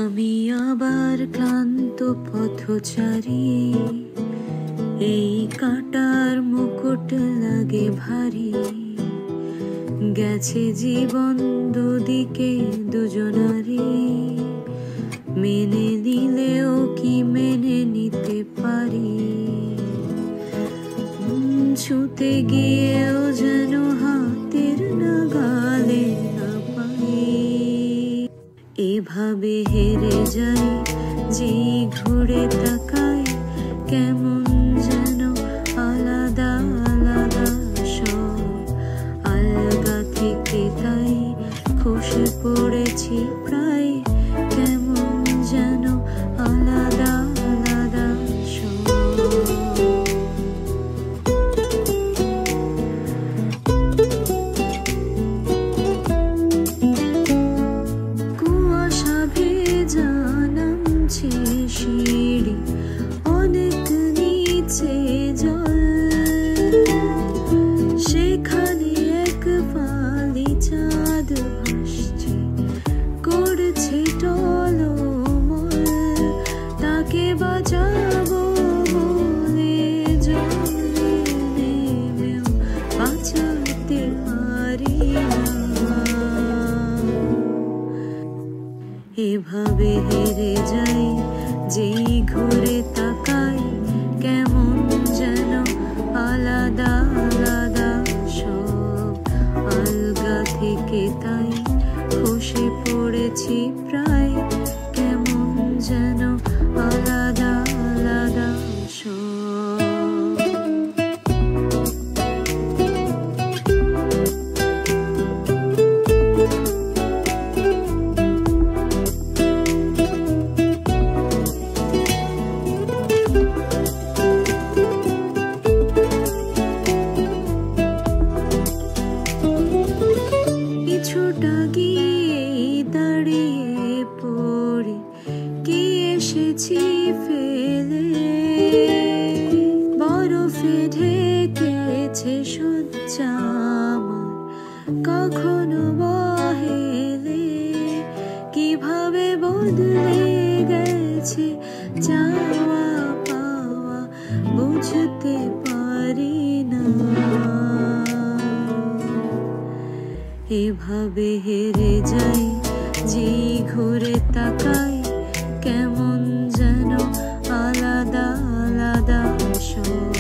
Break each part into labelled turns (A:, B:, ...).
A: আমি আবার ক্লান্ত পথচারী, এই কাঁটার মুকুট লাগে ভারী। গেছে জীবন দুদিকে দুজনারই, মেনে নিলেও কি মেনে নিতে পারি? ছুতে গিয়েও যেন হাতের নাগালে না পাই। এভাবে হেরে যাই, যেই ঘুরে তাকাই, কেমন যেন আলাদা আলাদা সব। আলগা থেকে তাই খসে পড়েছি প্রায়, কেমন যেন আলাদা আলাদা সব। কুয়াশা ভেজা নামছে সিঁড়ি, অনেক নিচে জল। সেখানে এক ফালি চাঁদ ভাসছে, করছে টলমল। তাকে বাঁচাবো বলে জলে নেমেও বাঁচাতে পারি না। এভাবে হেরে যাই, যেই ঘুরে তাকাই, কেমন যেন আলাদা আলাদা সব। আলগা থেকে তাই খসে পড়েছি প্রায়, কেমন যেন আলাদা আলাদা সব। কিছুটা গিয়ে দাঁড়িয়ে পড়ে কি এসেছি ফেলে। বরফে ঢেকেছে শয্যা আমার, কখনো বহেলে। কিভাবে বদলে গেছে চাওয়া পাওয়া, বুঝতে পারি না। এভাবে হেরে যাই, যেই ঘুরে তাকাই, কেমন যেন আলাদা আলাদা সব।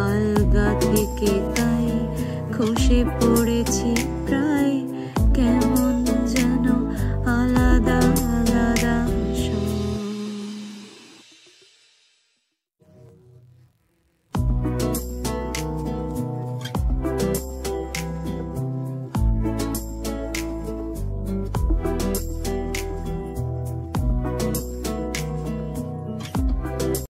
A: আলগা থেকে তাই খসে পড়েছি প্রায়।